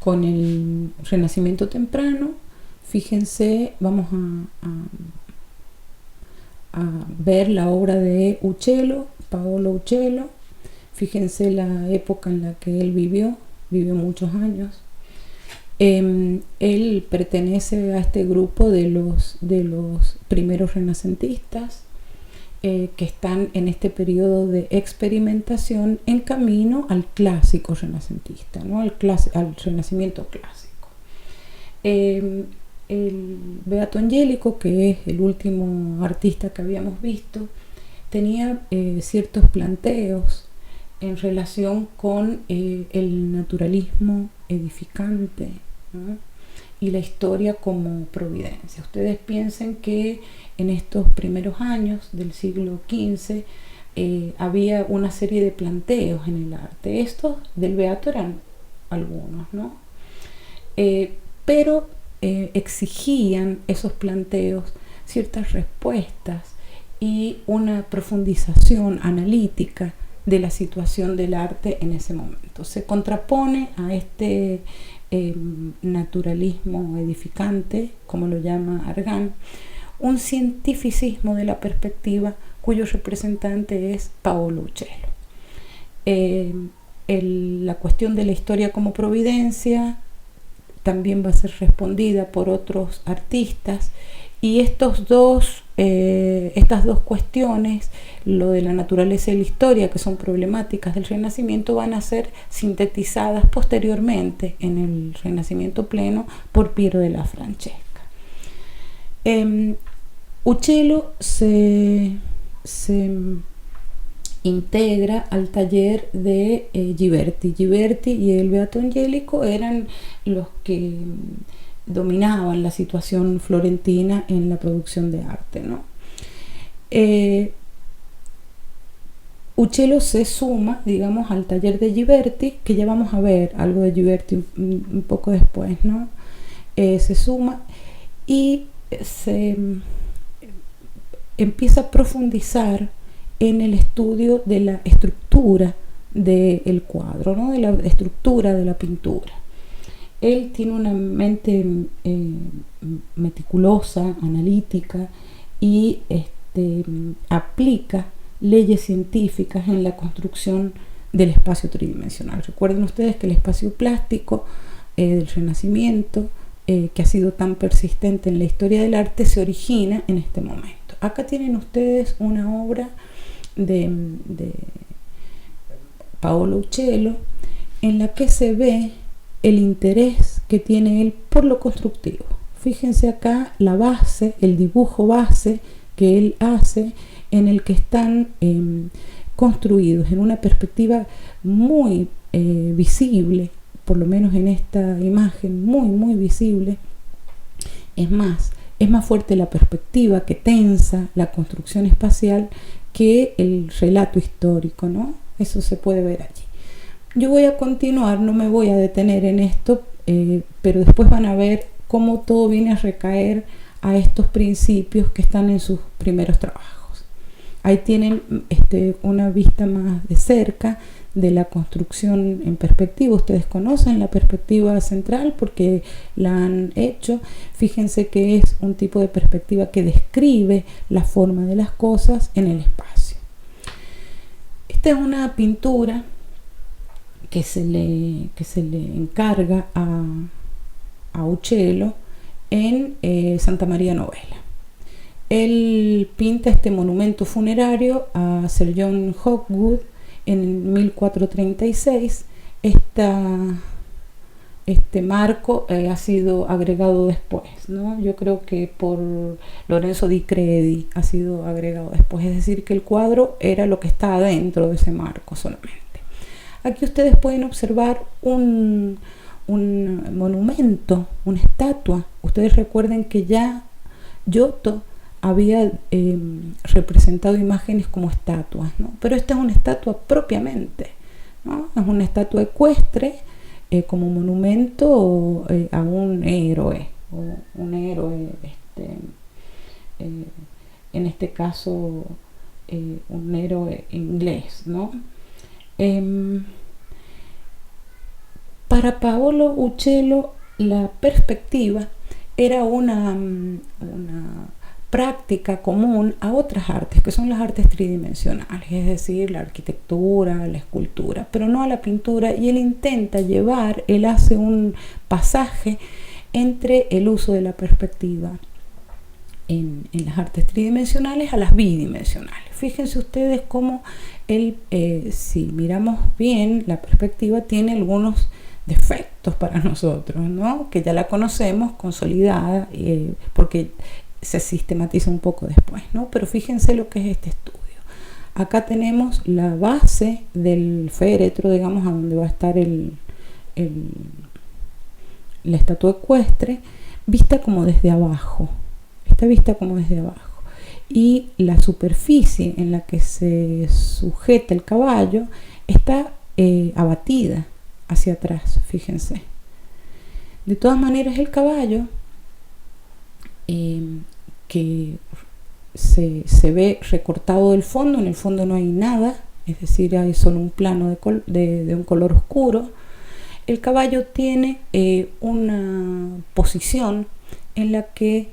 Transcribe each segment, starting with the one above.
con el Renacimiento temprano. Fíjense, vamos a ver la obra de Uccello, Paolo Uccello. Fíjense la época en la que él vivió muchos años. Él pertenece a este grupo de los primeros renacentistas que están en este periodo de experimentación en camino al clásico renacentista, ¿no? al renacimiento clásico. El Beato Angelico, que es el último artista que habíamos visto, tenía ciertos planteos en relación con el naturalismo edificante, ¿no? Y la historia como providencia. Ustedes piensen que en estos primeros años del siglo XV había una serie de planteos en el arte. Estos del Beato eran algunos, ¿no? Pero exigían esos planteos ciertas respuestas y una profundización analítica de la situación del arte en ese momento. Se contrapone a este naturalismo edificante, como lo llama Argan, un cientificismo de la perspectiva cuyo representante es Paolo Uccello. La cuestión de la historia como providencia también va a ser respondida por otros artistas, y estas dos cuestiones, lo de la naturaleza y la historia, que son problemáticas del Renacimiento, van a ser sintetizadas posteriormente en el Renacimiento pleno por Piero della Francesca. Uccello se integra al taller de Ghiberti. Ghiberti y el Beato Angelico eran los que dominaban la situación florentina en la producción de arte, ¿no? Uccello se suma, digamos, al taller de Ghiberti, que ya vamos a ver algo de Ghiberti un poco después, ¿no? Se suma y se empieza a profundizar en el estudio de la estructura del cuadro, ¿no? De la estructura de la pintura. Él tiene una mente meticulosa, analítica, y aplica leyes científicas en la construcción del espacio tridimensional. Recuerden ustedes que el espacio plástico del Renacimiento, que ha sido tan persistente en la historia del arte, se origina en este momento. Acá tienen ustedes una obra de Paolo Uccello en la que se ve el interés que tiene él por lo constructivo. Fíjense acá la base, el dibujo base que él hace, en el que están construidos en una perspectiva muy visible, por lo menos en esta imagen, muy visible. Es más fuerte la perspectiva que tensa la construcción espacial que el relato histórico, ¿no? Eso se puede ver allí. Yo voy a continuar, no me voy a detener en esto, pero después van a ver cómo todo viene a recaer a estos principios que están en sus primeros trabajos. Ahí tienen una vista más de cerca de la construcción en perspectiva. Ustedes conocen la perspectiva central porque la han hecho. Fíjense que es un tipo de perspectiva que describe la forma de las cosas en el espacio. Esta es una pintura que se le encarga a Uccello en Santa María Novella. Él pinta este monumento funerario a Sir John Hawkwood en 1436. Este marco ha sido agregado después, ¿no? Yo creo que por Lorenzo Di Credi ha sido agregado después, es decir, que el cuadro era lo que está adentro de ese marco solamente. Aquí ustedes pueden observar un monumento, una estatua. Ustedes recuerden que ya Giotto había representado imágenes como estatuas, ¿no? Pero esta es una estatua propiamente, ¿no? Es una estatua ecuestre como monumento a un héroe, o un héroe, en este caso un héroe inglés, ¿no? Para Paolo Uccello, la perspectiva era una práctica común a otras artes, que son las artes tridimensionales, es decir, la arquitectura, la escultura, pero no a la pintura, y él hace un pasaje entre el uso de la perspectiva en las artes tridimensionales a las bidimensionales. Fíjense ustedes cómo si miramos bien, la perspectiva tiene algunos defectos para nosotros, ¿no? Que ya la conocemos consolidada, porque se sistematiza un poco después, ¿no? Pero fíjense lo que es este estudio. Acá tenemos la base del féretro, digamos, a donde va a estar la estatua ecuestre, vista como desde abajo. Está vista como desde abajo. Y la superficie en la que se sujeta el caballo está abatida hacia atrás, fíjense. De todas maneras, el caballo que se ve recortado del fondo, en el fondo no hay nada, es decir, hay solo un plano de un color oscuro. El caballo tiene una posición en la que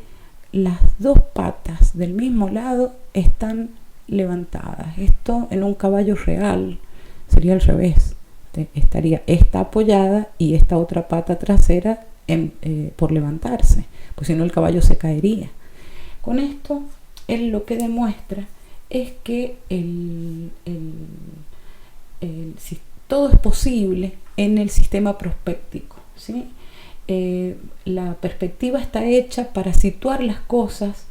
las dos patas del mismo lado están levantadas. Esto en un caballo real sería al revés. Estaría esta apoyada y esta otra pata trasera por levantarse, pues si no el caballo se caería. Con esto él lo que demuestra es que todo es posible en el sistema prospéptico, ¿sí? La perspectiva está hecha para situar las cosas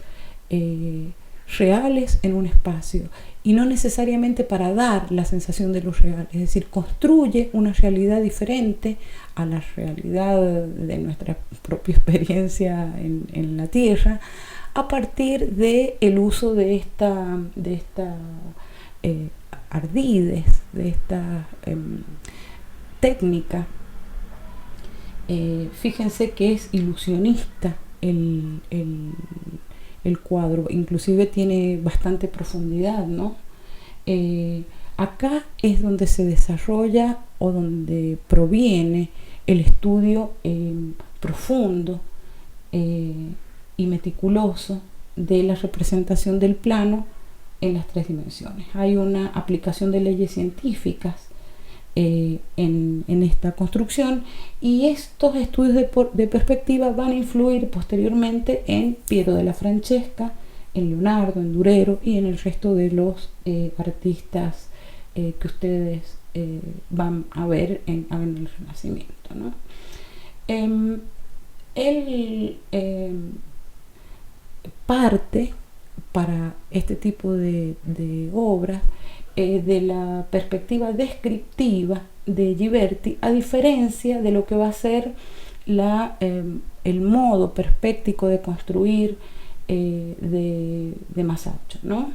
reales en un espacio y no necesariamente para dar la sensación de lo real, es decir, construye una realidad diferente a la realidad de nuestra propia experiencia en la Tierra, a partir del uso de esta ardides, de esta técnica. Fíjense que es ilusionista el cuadro, inclusive tiene bastante profundidad, ¿no? Acá es donde se desarrolla o donde proviene el estudio profundo y meticuloso de la representación del plano en las tres dimensiones. Hay una aplicación de leyes científicas en esta construcción, y estos estudios de perspectiva van a influir posteriormente en Piero della Francesca, en Leonardo, en Durero y en el resto de los artistas que ustedes van a ver en el Renacimiento, ¿no? Él parte para este tipo de obras de la perspectiva descriptiva de Ghiberti, a diferencia de lo que va a ser el modo perspéctico de construir de Masaccio, ¿no?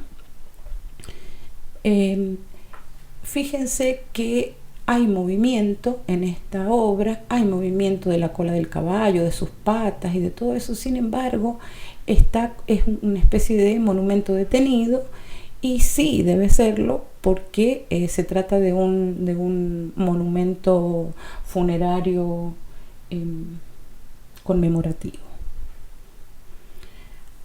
Fíjense que hay movimiento en esta obra, hay movimiento de la cola del caballo, de sus patas y de todo eso. Sin embargo, es una especie de monumento detenido, y sí, debe serlo porque se trata de un monumento funerario conmemorativo.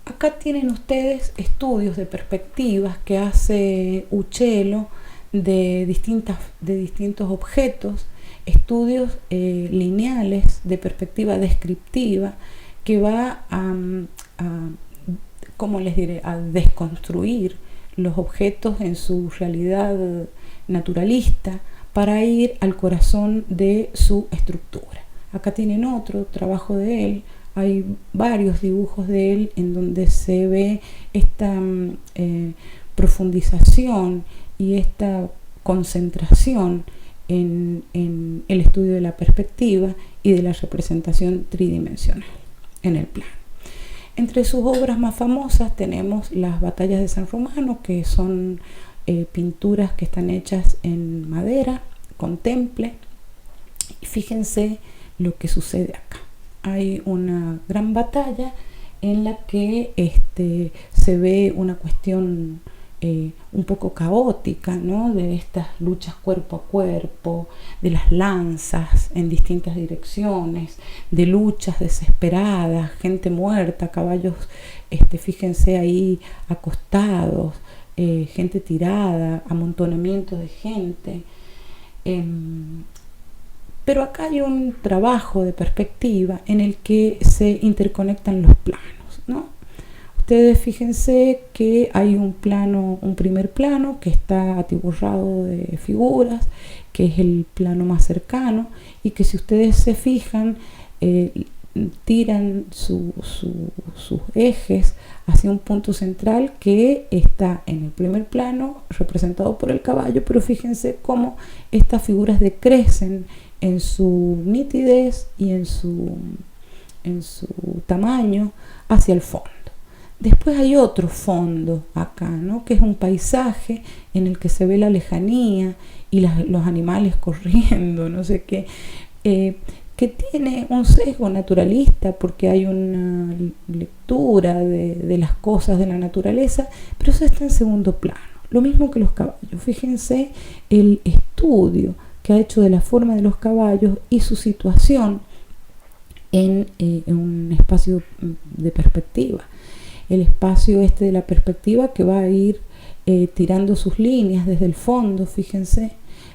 Acá tienen ustedes estudios de perspectivas que hace Uccello de distintos objetos, estudios lineales de perspectiva descriptiva que va ¿cómo les diré?, a desconstruir los objetos en su realidad naturalista para ir al corazón de su estructura. Acá tienen otro trabajo de él, hay varios dibujos de él en donde se ve esta profundización y esta concentración en el estudio de la perspectiva y de la representación tridimensional en el plano. Entre sus obras más famosas tenemos las Batallas de San Romano, que son pinturas que están hechas en madera, con temple. Y fíjense lo que sucede acá. Hay una gran batalla en la que se ve una cuestión un poco caótica, ¿no? De estas luchas cuerpo a cuerpo, de las lanzas en distintas direcciones, de luchas desesperadas, gente muerta, caballos, fíjense ahí acostados, gente tirada, amontonamientos de gente. Pero acá hay un trabajo de perspectiva en el que se interconectan los planos, ¿no? Ustedes fíjense que hay un primer plano que está atiborrado de figuras, que es el plano más cercano, y que si ustedes se fijan, tiran sus ejes hacia un punto central que está en el primer plano representado por el caballo, pero fíjense cómo estas figuras decrecen en su nitidez y en su tamaño hacia el fondo. Después hay otro fondo acá, ¿no? Que es un paisaje en el que se ve la lejanía y los animales corriendo, no sé qué, que tiene un sesgo naturalista porque hay una lectura de las cosas de la naturaleza, pero eso está en segundo plano. Lo mismo que los caballos. Fíjense el estudio que ha hecho de la forma de los caballos y su situación en un espacio de perspectiva. El espacio de la perspectiva que va a ir tirando sus líneas desde el fondo, fíjense,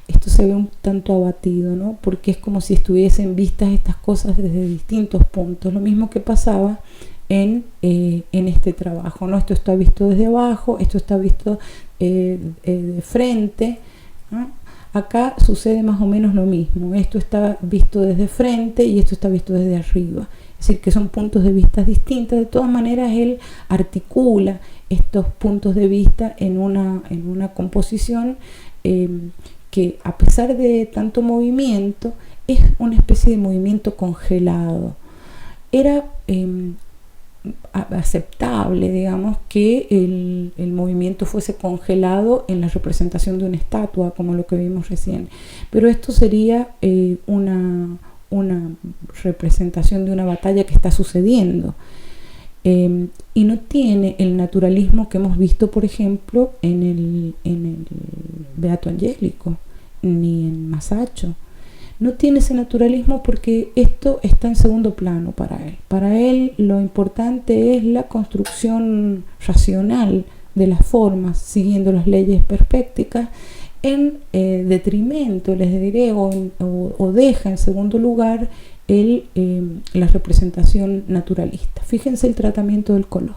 esto se ve un tanto abatido, ¿no? Porque es como si estuviesen vistas estas cosas desde distintos puntos, lo mismo que pasaba en este trabajo, ¿no? Esto está visto desde abajo, esto está visto de frente, ¿no? Acá sucede más o menos lo mismo, esto está visto desde frente y esto está visto desde arriba. Es decir, que son puntos de vista distintos. De todas maneras, él articula estos puntos de vista en una composición que, a pesar de tanto movimiento, es una especie de movimiento congelado. Era aceptable, digamos, que el movimiento fuese congelado en la representación de una estatua, como lo que vimos recién. Pero esto sería una representación de una batalla que está sucediendo, y no tiene el naturalismo que hemos visto, por ejemplo, en el Beato Angélico ni en Masaccio. No tiene ese naturalismo porque esto está en segundo plano para él. Para él lo importante es la construcción racional de las formas siguiendo las leyes perspectivas, en detrimento, les diré, o deja en segundo lugar la representación naturalista. Fíjense el tratamiento del color.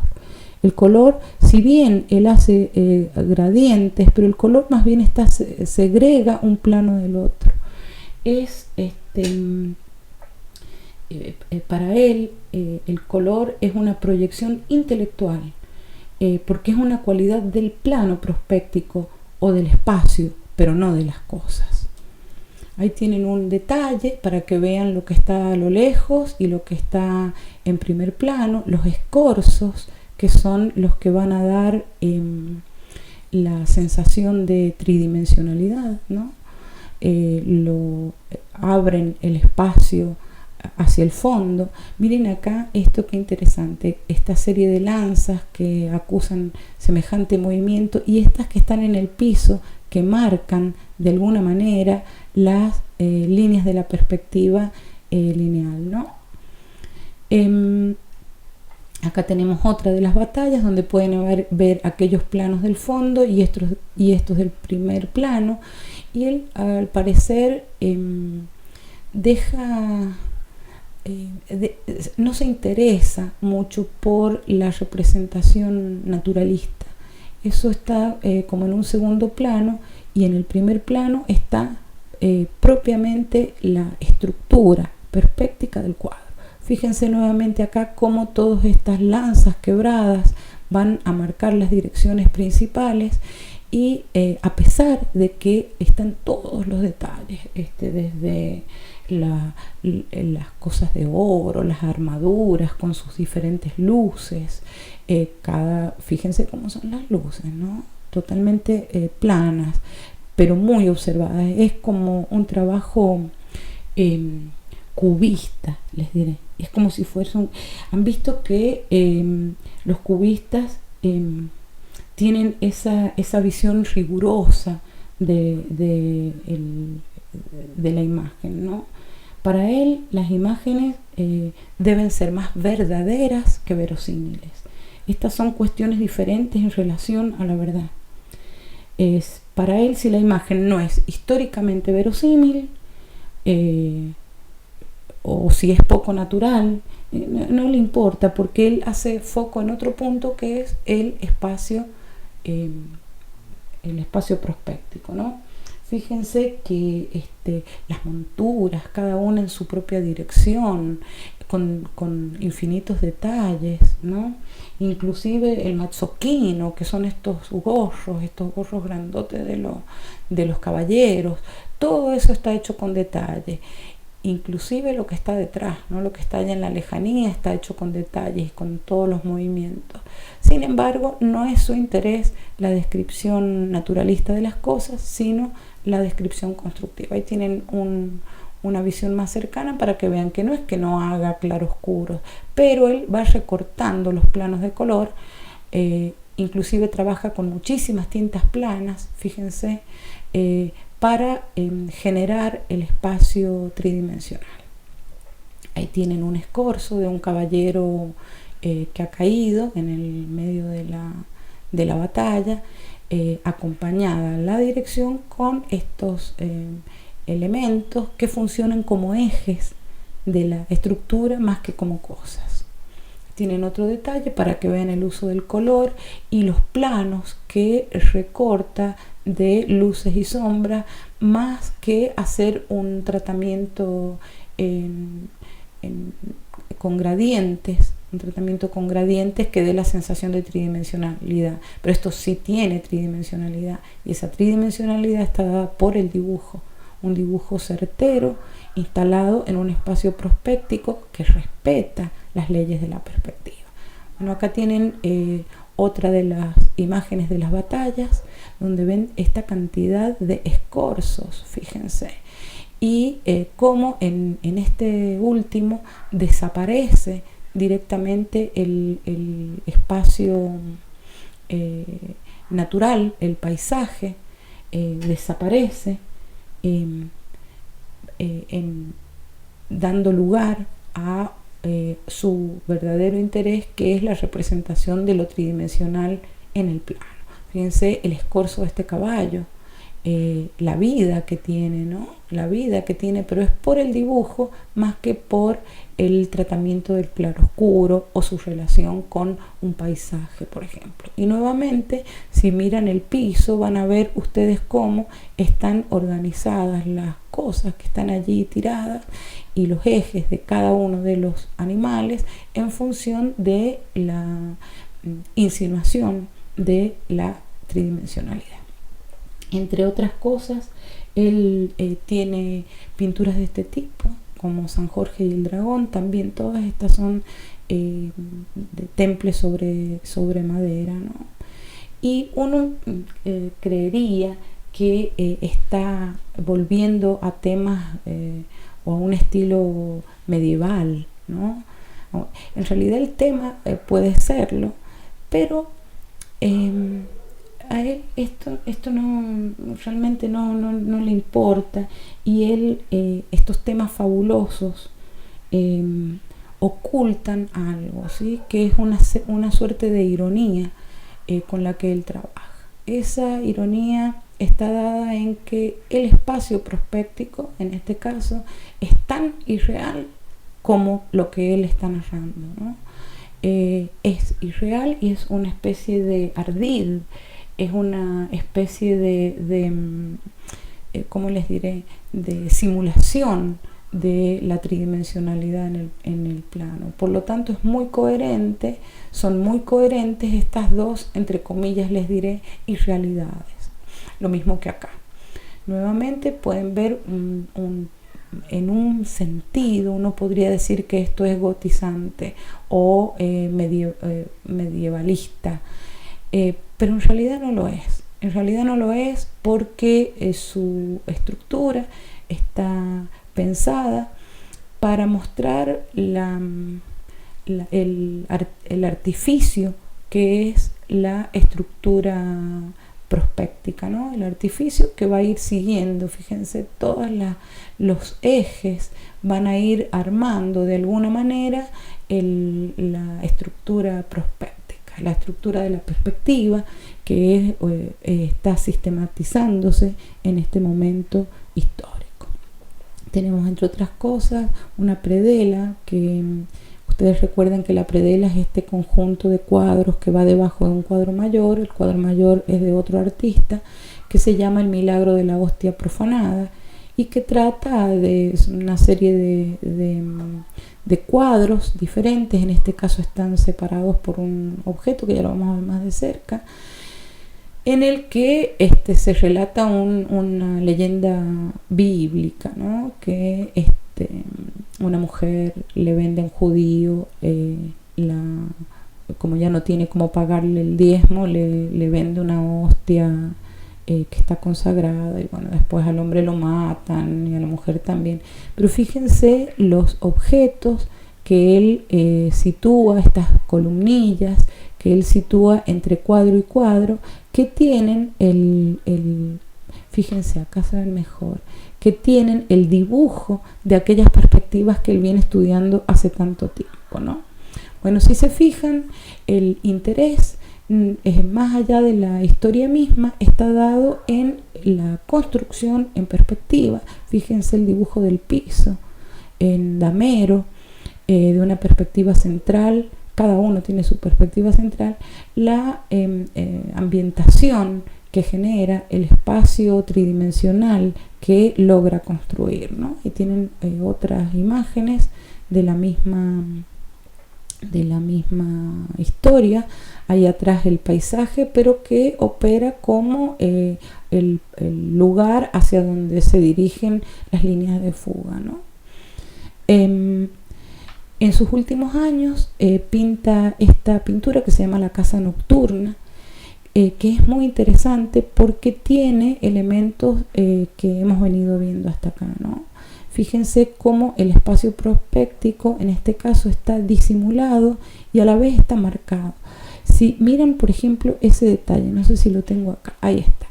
El color, si bien él hace gradientes, pero el color más bien segrega un plano del otro. Para él el color es una proyección intelectual, porque es una cualidad del plano prospéctico o del espacio, pero no de las cosas. Ahí tienen un detalle para que vean lo que está a lo lejos y lo que está en primer plano, los escorzos, que son los que van a dar la sensación de tridimensionalidad, ¿no? Abren el espacio hacia el fondo. Miren acá esto, qué interesante, esta serie de lanzas que acusan semejante movimiento y estas que están en el piso que marcan de alguna manera las líneas de la perspectiva lineal, ¿no? Acá tenemos otra de las batallas donde pueden ver aquellos planos del fondo y estos del primer plano, y él al parecer no se interesa mucho por la representación naturalista. Eso está como en un segundo plano, y en el primer plano está propiamente la estructura perspectiva del cuadro. Fíjense nuevamente acá cómo todas estas lanzas quebradas van a marcar las direcciones principales, y a pesar de que están todos los detalles, desde las cosas de oro, las armaduras con sus diferentes luces, fíjense cómo son las luces, ¿no? Totalmente planas, pero muy observadas. Es como un trabajo cubista, les diré. Es como si fuese han visto que los cubistas tienen esa visión rigurosa de la imagen, ¿no? Para él las imágenes deben ser más verdaderas que verosímiles. Estas son cuestiones diferentes en relación a la verdad. Para él, si la imagen no es históricamente verosímil, o si es poco natural, no le importa, porque él hace foco en otro punto, que es el espacio prospéctico, ¿no? Fíjense que las monturas, cada una en su propia dirección, con infinitos detalles, ¿no? Inclusive el mazzoquino, que son estos gorros grandotes de los caballeros, todo eso está hecho con detalle. Inclusive lo que está detrás, ¿no? Lo que está allá en la lejanía está hecho con detalles, con todos los movimientos. Sin embargo, no es su interés la descripción naturalista de las cosas, sino la descripción constructiva. Ahí tienen una visión más cercana para que vean que no es que no haga claroscuros, pero él va recortando los planos de color, inclusive trabaja con muchísimas tintas planas, fíjense, para generar el espacio tridimensional. Ahí tienen un escorzo de un caballero que ha caído en el medio de la batalla, acompañada la dirección con estos elementos que funcionan como ejes de la estructura más que como cosas. Tienen otro detalle para que vean el uso del color y los planos que recorta de luces y sombras, más que hacer un tratamiento con gradientes, que dé la sensación de tridimensionalidad. Pero esto sí tiene tridimensionalidad, y esa tridimensionalidad está dada por el dibujo, un dibujo certero instalado en un espacio prospéctico que respeta las leyes de la perspectiva. Bueno, acá tienen otra de las imágenes de las batallas, donde ven esta cantidad de escorzos, fíjense, y cómo en este último desaparece directamente el espacio natural, el paisaje, desaparece, dando lugar a su verdadero interés, que es la representación de lo tridimensional en el plano. Fíjense el escorzo de este caballo, la vida que tiene, ¿no? La vida que tiene, pero es por el dibujo más que por el tratamiento del claroscuro o su relación con un paisaje, por ejemplo. Y nuevamente, si miran el piso, van a ver ustedes cómo están organizadas las cosas que están allí tiradas y los ejes de cada uno de los animales en función de la insinuación de la tridimensionalidad. Entre otras cosas, él tiene pinturas de este tipo, como San Jorge y el Dragón. También todas estas son de temples sobre madera, ¿no? Y uno creería que está volviendo a temas o a un estilo medieval, ¿no? En realidad el tema puede serlo, pero a él esto no realmente no le importa, y él estos temas fabulosos ocultan algo, ¿sí? Que es una suerte de ironía con la que él trabaja. Esa ironía está dada en que el espacio prospéctico, en este caso, es tan irreal como lo que él está narrando, ¿no? Es irreal y es una especie de ardid, es una especie de ¿cómo les diré?, de simulación de la tridimensionalidad en el plano. Por lo tanto, es muy coherente, son muy coherentes estas dos, entre comillas les diré, irrealidades. Lo mismo que acá. Nuevamente pueden ver en un sentido, uno podría decir que esto es gotizante o medievalista, pero en realidad no lo es. En realidad no lo es porque su estructura está pensada para mostrar el artificio que es la estructura prospéctica, ¿no? El artificio que va a ir siguiendo, fíjense, todos los ejes van a ir armando de alguna manera la estructura prospéctica, la estructura de la perspectiva que está sistematizándose en este momento histórico. Tenemos, entre otras cosas, una predela que ustedes recuerdan que la predela es este conjunto de cuadros que va debajo de un cuadro mayor. El cuadro mayor es de otro artista que se llama El milagro de la hostia profanada y que trata de una serie de cuadros diferentes. En este caso están separados por un objeto que ya lo vamos a ver más de cerca, en el que se relata una leyenda bíblica, ¿no? Que una mujer le vende a un judío, como ya no tiene cómo pagarle el diezmo, le vende una hostia que está consagrada, y bueno, después al hombre lo matan y a la mujer también. Pero fíjense los objetos que él sitúa, estas columnillas que él sitúa entre cuadro y cuadro, que tienen fíjense, acá se ven mejor, que tienen el dibujo de aquellas perspectivas que él viene estudiando hace tanto tiempo, ¿no? Bueno, si se fijan, el interés es más allá de la historia misma, está dado en la construcción en perspectiva. Fíjense el dibujo del piso en damero, de una perspectiva central. Cada uno tiene su perspectiva central, la ambientación que genera, el espacio tridimensional que logra construir, ¿no? Y tienen otras imágenes de la misma historia, ahí atrás el paisaje, pero que opera como el lugar hacia donde se dirigen las líneas de fuga, ¿no? En sus últimos años pinta esta pintura que se llama La Casa Nocturna, que es muy interesante porque tiene elementos que hemos venido viendo hasta acá, ¿no? Fíjense cómo el espacio prospéctico en este caso está disimulado y a la vez está marcado. Si miran, por ejemplo, ese detalle, no sé si lo tengo acá, ahí está.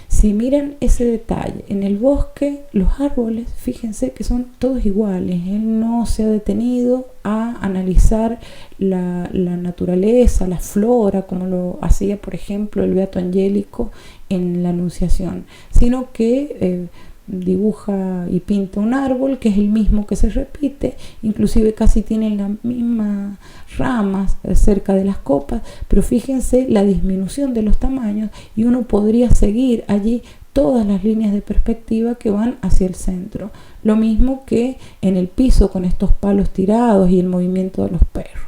Si miran ese detalle, en el bosque, los árboles, fíjense que son todos iguales. Él no se ha detenido a analizar la naturaleza, la flora, como lo hacía, por ejemplo, el Beato Angélico en la Anunciación, sino que dibuja y pinta un árbol que es el mismo que se repite, inclusive casi tienen las mismas ramas cerca de las copas, pero fíjense la disminución de los tamaños y uno podría seguir allí todas las líneas de perspectiva que van hacia el centro. Lo mismo que en el piso con estos palos tirados y el movimiento de los perros.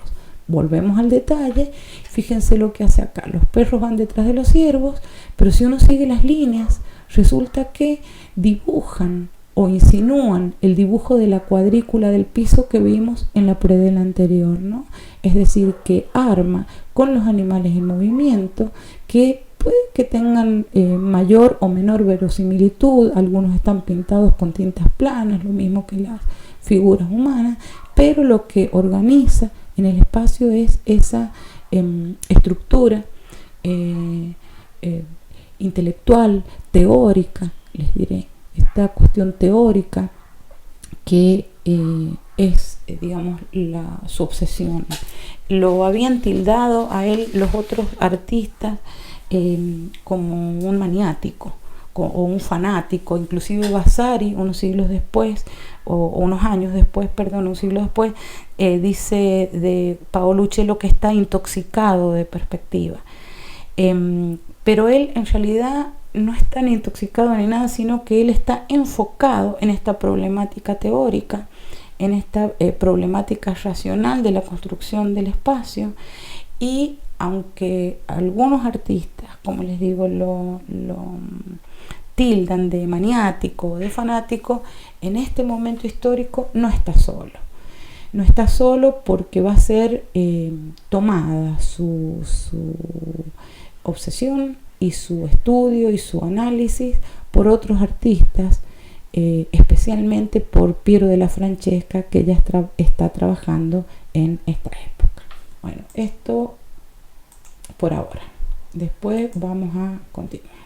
Volvemos al detalle, fíjense lo que hace acá. Los perros van detrás de los ciervos, pero si uno sigue las líneas, resulta que dibujan o insinúan el dibujo de la cuadrícula del piso que vimos en la predela anterior, ¿no? Es decir, que arma con los animales en movimiento que puede que tengan mayor o menor verosimilitud. Algunos están pintados con tintas planas, lo mismo que las figuras humanas, pero lo que organiza en el espacio es esa estructura intelectual, teórica, les diré, esta cuestión teórica que es, digamos, su obsesión. Lo habían tildado a él los otros artistas como un maniático o un fanático. Inclusive Vasari, unos siglos después, o unos años después, perdón, un siglo después, dice de Paolo Uccello que está intoxicado de perspectiva. Pero él en realidad no es tan intoxicado ni nada, sino que él está enfocado en esta problemática teórica, en esta problemática racional de la construcción del espacio. Y aunque algunos artistas, como les digo, lo tildan de maniático o de fanático, en este momento histórico no está solo. No está solo porque va a ser tomada su obsesión y su estudio y su análisis por otros artistas, especialmente por Piero della Francesca, que ya está trabajando en esta época. Bueno, esto por ahora. Después vamos a continuar.